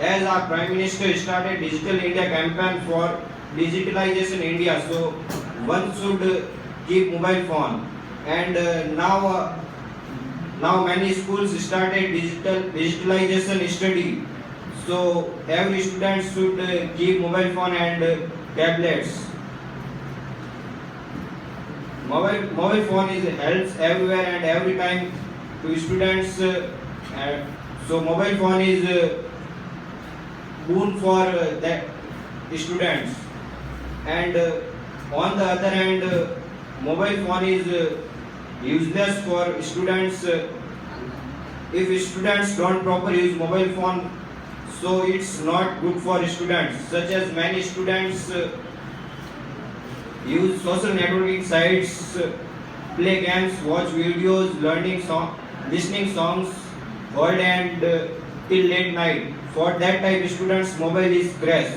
as our Prime Minister started Digital India campaign for digitalization India, so one should keep mobile phone. And now many schools started digitalization study, so every student should keep mobile phone and tablets. Mobile phone is helps everywhere and every time to students. So mobile phone is boon for that students. And on the other hand, mobile phone is useless for students. If students don't proper use mobile phone, so it's not good for students. Such as many students use social networking sites, play games, watch videos, listening songs, all and till late night. For that type students, mobile is crash.